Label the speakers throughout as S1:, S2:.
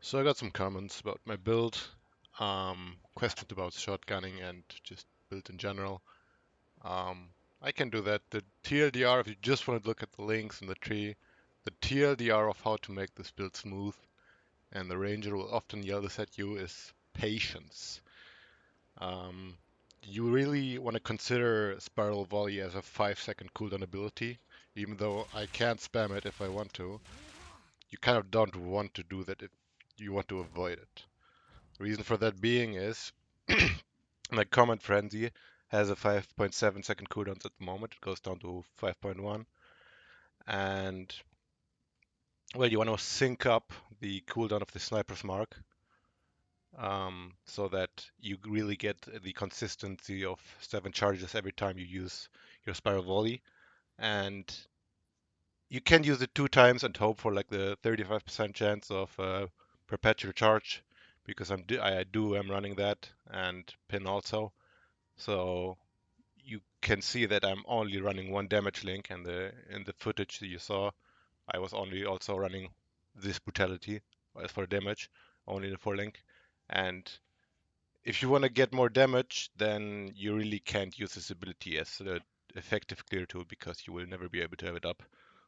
S1: So I got some comments about my build, questions about shotgunning and just build in general. I can do that. The TLDR, if you just want to look at the links in the tree, the TLDR of how to make this build smooth, and the ranger will often yell this at you, is patience. Um, you really want to consider Spiral Volley as a 5-second cooldown ability, even though I can't spam it if I want to. You kind of don't want to do that if you want to avoid it. Reason for that being is like Command Frenzy has a 5.7-second cooldown at the moment. It goes down to 5.1. And well, you want to sync up the cooldown of the Sniper's Mark so that you really get the consistency of 7 charges every time you use your Spiral Volley. And you can use it 2 times and hope for like the 35% chance of perpetual charge because I am running that and pin also. So you can see that I'm only running one damage link, and in the footage that you saw, I was only also running this brutality as for damage, only the 4 link. And if you want to get more damage, then you really can't use this ability as an effective clear tool because you will never be able to have it up.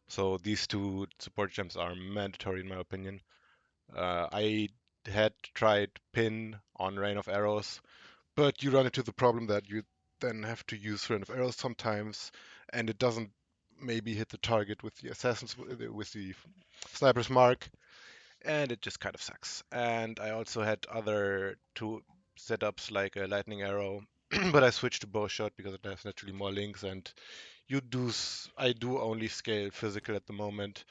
S1: So these two support gems are mandatory in my opinion. I had tried pin on Rain of Arrows, but you run into the problem that you then have to use Rain of Arrows sometimes, and it doesn't maybe hit the target with the assassins with the sniper's mark, and it just kind of sucks. And I also had other two setups like a lightning arrow, but I switched to bow shot because it has naturally more links, and I do only scale physical at the moment.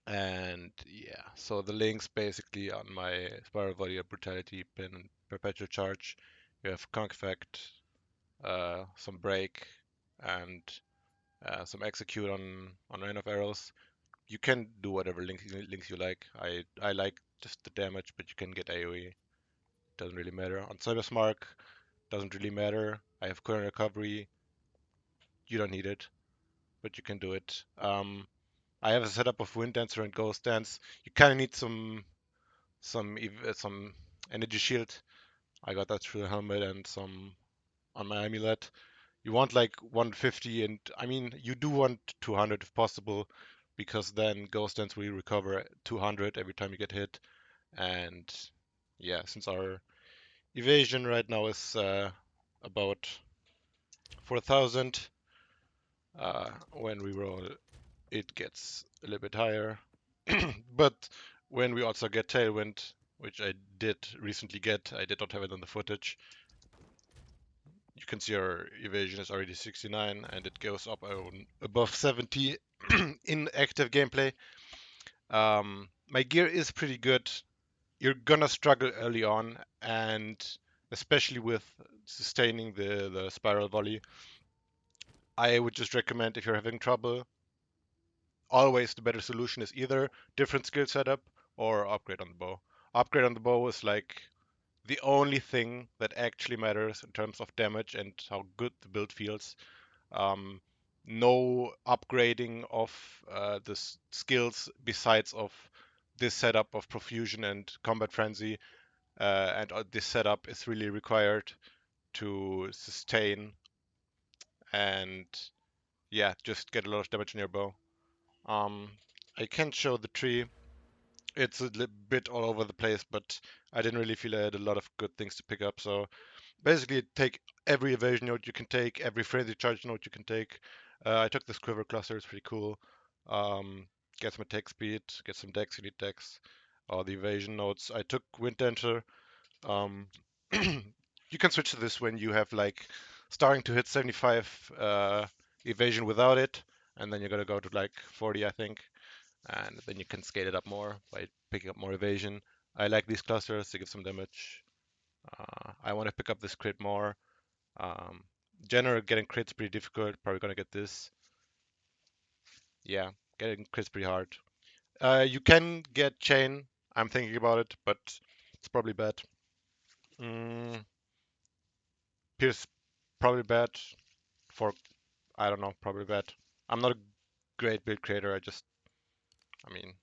S1: And yeah, so the links basically on my Spiral Volley of Brutality, Pin, and Perpetual Charge. You have Conk Effect, some Break, and some Execute on Rain of Arrows. You can do whatever links you like. I like just the damage, but you can get AoE. Doesn't really matter. On Cyber's Mark, doesn't really matter. I have current recovery. You don't need it, but you can do it. I have a setup of Wind Dancer and Ghost Dance. You kind of need some energy shield. I got that through the helmet and some on my amulet. You want like 150, and I mean you do want 200 if possible, because then Ghost Dance will recover 200 every time you get hit. And yeah, since our evasion right now is about 4,000, when we roll, it gets a little bit higher. But when we also get Tailwind, which I did recently get, I did not have it on the footage. You can see our evasion is already 69 and it goes up above 70 in active gameplay. My gear is pretty good. You're gonna struggle early on, and especially with sustaining the spiral volley. I would just recommend, if you're having trouble, always the better solution is either different skill setup or upgrade on the bow. Upgrade on the bow is like the only thing that actually matters in terms of damage and how good the build feels. Um, no upgrading of the skills besides of this setup of profusion and combat frenzy, and this setup is really required to sustain and yeah, just get a lot of damage in your bow. Um, I can show the tree. It's a bit all over the place, but I didn't really feel I had a lot of good things to pick up. So basically, take every evasion note you can take, every frenzy charge note you can take. I took this quiver cluster; it's pretty cool. Get some attack speed, get some dex, you need dex. The evasion notes. I took wind dancer. Um, you can switch to this when you have like starting to hit 75 evasion without it, and then you're gonna go to like 40, I think, and then you can scale it up more by picking up more evasion. I like these clusters to give some damage. I want to pick up this crit more. Um, General getting crits pretty difficult. Probably gonna get this. Yeah, getting crits pretty hard. You can get chain. I'm thinking about it, but it's probably bad. Mm, Pierce probably bad. For I don't know, probably bad. I'm not a great build creator. I mean,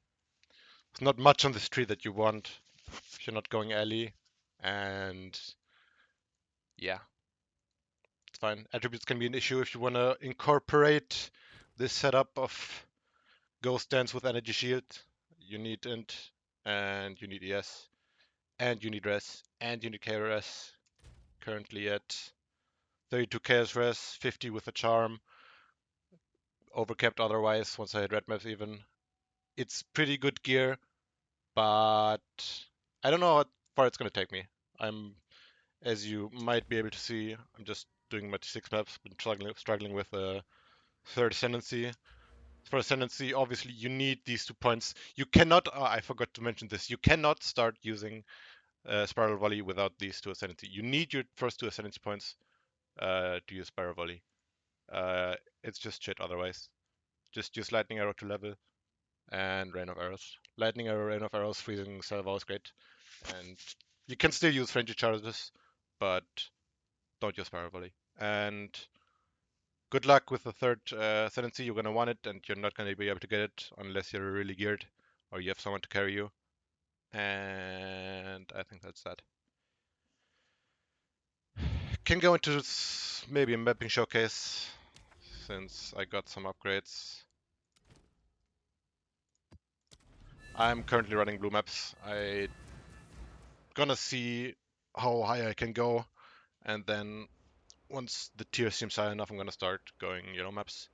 S1: There's not much on this tree that you want if you're not going alley, and yeah, it's fine. Attributes can be an issue if you want to incorporate this setup of Ghost Dance with Energy Shield. You need int, and you need ES, and you need res, and you need KRS. Currently at 32 KS res, 50 with a charm, overcapped otherwise once I hit red maps even. It's pretty good gear, but I don't know how far it's going to take me. As you might be able to see, I'm just doing my 6 maps, been struggling with a third ascendancy. For ascendancy, obviously you need these 2 points. You cannot, I forgot to mention this, you cannot start using Spiral Volley without these 2 ascendancy. You need your first 2 ascendancy points to use Spiral Volley. It's just shit otherwise. Just use Lightning Arrow to level and Rain of Arrows. Lightning Arrow, Rain of Arrows, freezing salvo is great. And you can still use frenzy charges, but don't use Spiral Volley. And good luck with the third ascendancy. You're gonna want it, and you're not gonna be able to get it unless you're really geared or you have someone to carry you. And I think that's that. Can go into maybe a mapping showcase since I got some upgrades. I'm currently running blue maps. I gonna see how high I can go, and then once the tier seems high enough, I'm gonna start going yellow maps.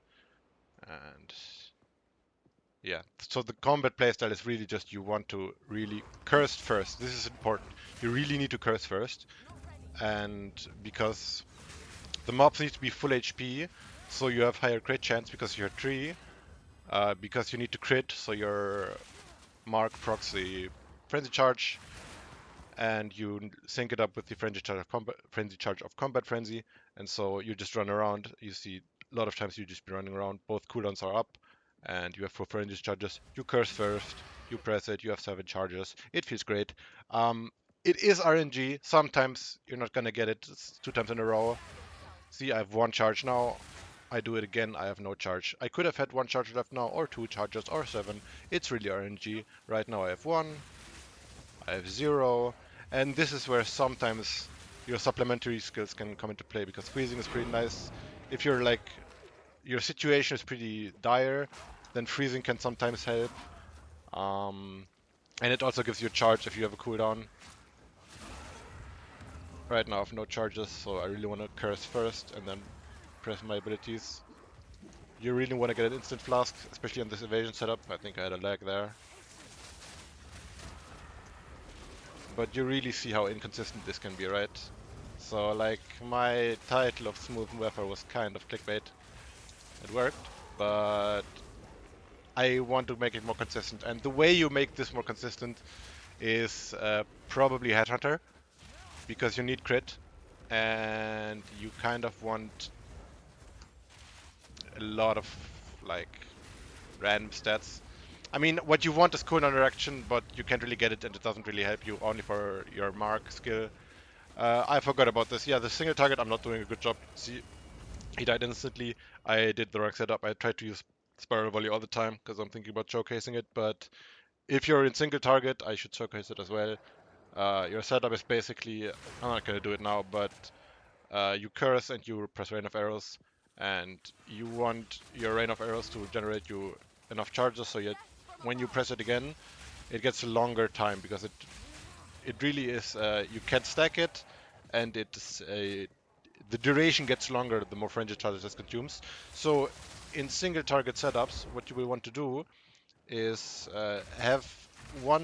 S1: And yeah, so the combat playstyle is really just you want to really curse first. This is important. You really need to curse first, and because the mobs need to be full HP, so you have higher crit chance because you're 3. Because you need to crit, so your mark procs the frenzy charge, and you sync it up with the frenzy charge of combat frenzy, and so you just run around. You see a lot of times you just be running around. Both cooldowns are up, and you have 4 frenzy charges. You curse first, you press it. You have 7 charges. It feels great. It is RNG. Sometimes you're not gonna get it 2 times in a row. See, I have 1 charge now. I do it again, I have no charge. I could have had 1 charge left now, or 2 charges, or 7. It's really RNG. Right now I have 1, I have 0, and this is where sometimes your supplementary skills can come into play, because freezing is pretty nice. If you're like, your situation is pretty dire, then freezing can sometimes help. And it also gives you a charge if you have a cooldown. Right now I have no charges, so I really want to curse first and then press my abilities. You really want to get an instant flask, especially on this evasion setup. I think I had a lag there. But you really see how inconsistent this can be, right? So like my title of Smooth Wafer was kind of clickbait. It worked, but I want to make it more consistent. And the way you make this more consistent is probably Headhunter, because you need crit, and you kind of want a lot of like random stats. I mean, what you want is cooldown reaction, but you can't really get it, and it doesn't really help you, only for your mark skill. I forgot about this. Yeah, the single target, I'm not doing a good job. See, he died instantly. I did the wrong setup. I tried to use Spiral Volley all the time because I'm thinking about showcasing it, but if you're in single target, I should showcase it as well. Your setup is basically, I'm not going to do it now, but you curse and you press Rain of Arrows, and you want your Rain of Arrows to generate you enough charges, so when you press it again, it gets a longer time, because it really is, you can't stack it, and it's the duration gets longer the more frenzy charges it consumes. So in single target setups, what you will want to do is have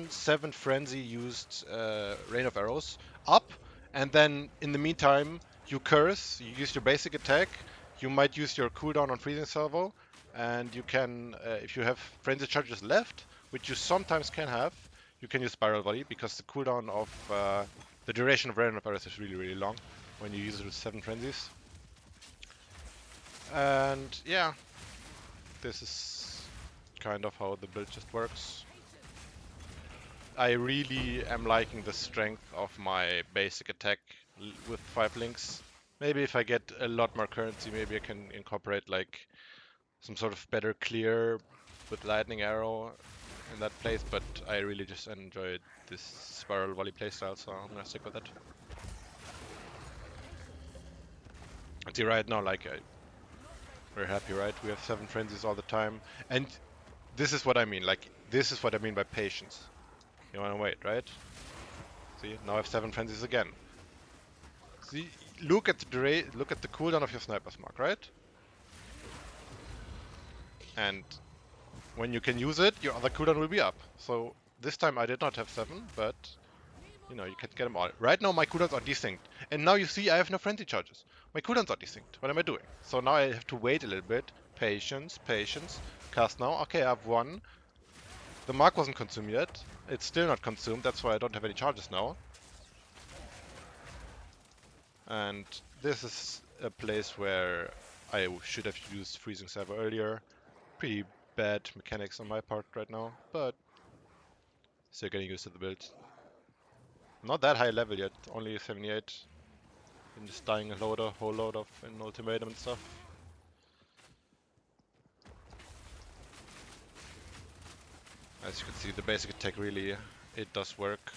S1: 7 frenzy used Rain of Arrows up, and then in the meantime you curse, you use your basic attack, you might use your cooldown on freezing salvo, and you can, if you have frenzy charges left, which you sometimes can have, you can use Spiral Volley, because the cooldown of the duration of Rain of Arrows is really, really long when you use it with 7 frenzies. And yeah, this is kind of how the build just works. I really am liking the strength of my basic attack with 5 links. Maybe if I get a lot more currency, maybe I can incorporate like some sort of better clear with lightning arrow in that place, but I really just enjoyed this spiral volley playstyle, so I'm gonna stick with it. And see, right now, like, we're happy, right? We have 7 frenzies all the time, and this is what I mean. Like, this is what I mean by patience. You wanna wait, right? See, now I have 7 frenzies again. See, look at the cooldown of your sniper's mark, right? And when you can use it, your other cooldown will be up. So this time I did not have 7, but you know, you can get them all. Right now my cooldowns are desynced. And now you see I have no frenzy charges. My cooldowns are desynced. What am I doing? So now I have to wait a little bit. Patience, patience. Cast now. Okay, I have 1. The mark wasn't consumed yet. It's still not consumed. That's why I don't have any charges now. And this is a place where I should have used freezing salvo earlier. Pretty bad mechanics on my part right now, but still getting used to the build. Not that high level yet, only 78. I'm just dying a whole load of an ultimatum and stuff. As you can see, the basic attack really, it does work.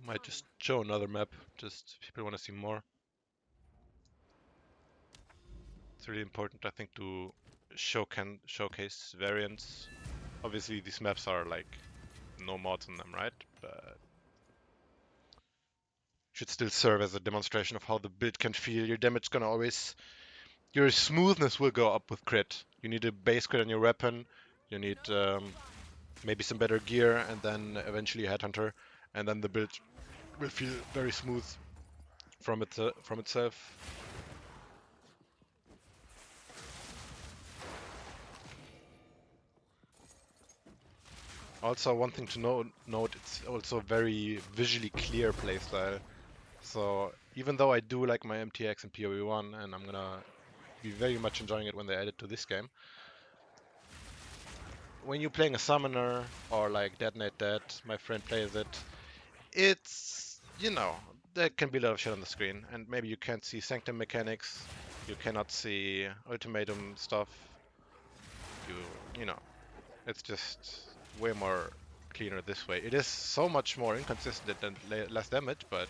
S1: Might just show another map, just people want to see more. It's really important, I think, to showcase variants. Obviously, these maps are like no mods on them, right? But should still serve as a demonstration of how the build can feel. Your damage gonna always, your smoothness will go up with crit. You need a base crit on your weapon. You need maybe some better gear, and then eventually a headhunter, and then the build will feel very smooth from itself. Also, one thing to note, it's also a very visually clear playstyle. So even though I do like my MTX and PoE1, and I'm gonna be very much enjoying it when they add it to this game, when you're playing a summoner or like Detonate Dead, my friend plays it, it's, you know, there can be a lot of shit on the screen, and maybe you can't see Sanctum mechanics, you cannot see ultimatum stuff, you know, it's just way more cleaner this way. It is so much more inconsistent and less damage, but,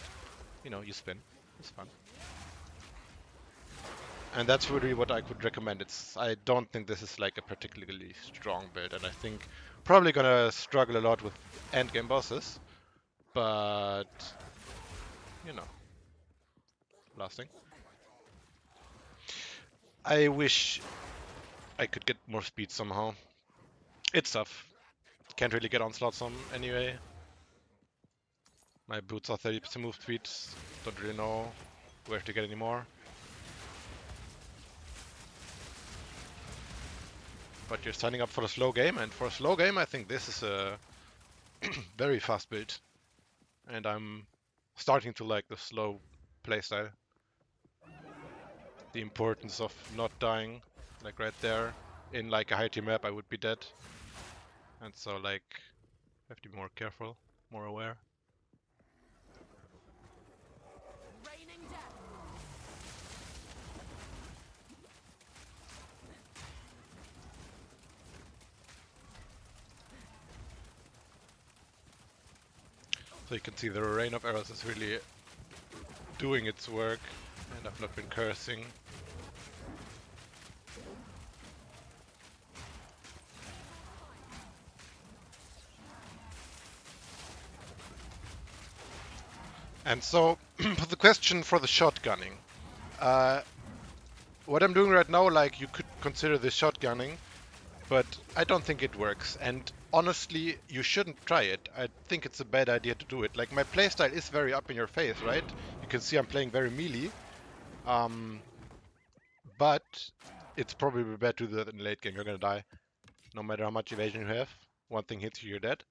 S1: you know, you spin, it's fun. And that's really what I could recommend. I don't think this is like a particularly strong build, and I think probably gonna struggle a lot with endgame bosses, but you know, lasting. I wish I could get more speed somehow. It's tough. Can't really get onslaughts on anyway. My boots are 30% move speed. Don't really know where to get any more. But you're signing up for a slow game, and for a slow game, I think this is a very fast build. And I'm starting to like the slow playstyle. The importance of not dying, like right there. In like a high tier map, I would be dead. And so like, have to be more careful, more aware. So you can see the rain of arrows is really doing its work, and I've not been cursing. And so, the question for the shotgunning. What I'm doing right now, like, you could consider this shotgunning, but I don't think it works. And honestly, you shouldn't try it. I think it's a bad idea to do it. Like, my playstyle is very up in your face, right? You can see I'm playing very melee. But it's probably bad to do that in the late game. You're gonna die. No matter how much evasion you have. One thing hits you, you're dead.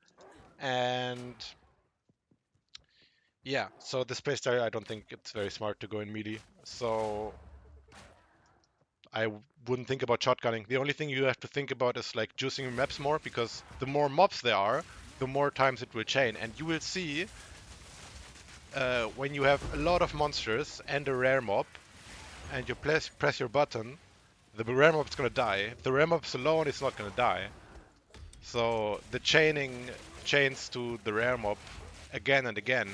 S1: And yeah, so this playstyle, I don't think it's very smart to go in melee. So I wouldn't think about shotgunning. The only thing you have to think about is like juicing your maps more, because the more mobs there are, the more times it will chain. And you will see when you have a lot of monsters and a rare mob, and you press your button, the rare mob's gonna die. If the rare mob's alone, it's not gonna die. So the chains to the rare mob again and again.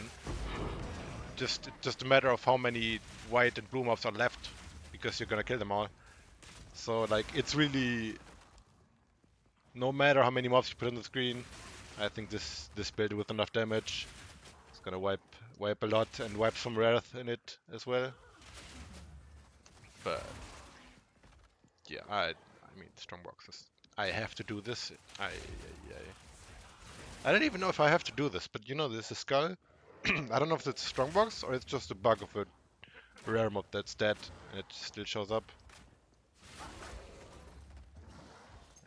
S1: Just a matter of how many white and blue mobs are left, because you're gonna kill them all. So like it's really, no matter how many mobs you put on the screen, I think this build with enough damage is gonna wipe a lot and wipe some rares in it as well. But yeah, I mean strong boxes. I have to do this. I don't even know if I have to do this, but you know, this is skull. I don't know if it's a strong box or it's just a bug of a rare mob that's dead and it still shows up.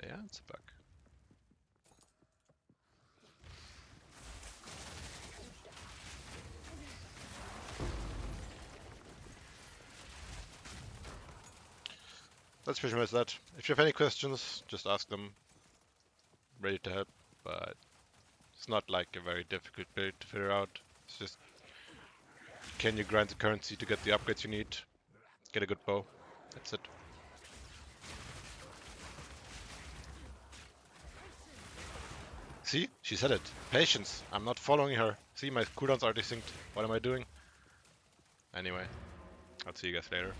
S1: Yeah, it's a bug. That's pretty much that. If you have any questions, just ask them. Ready to help, but it's not like a very difficult build to figure out. It's just, can you grind the currency to get the upgrades you need? Get a good bow. That's it. See? She said it. Patience. I'm not following her. See, my cooldowns are desynced. What am I doing? Anyway, I'll see you guys later.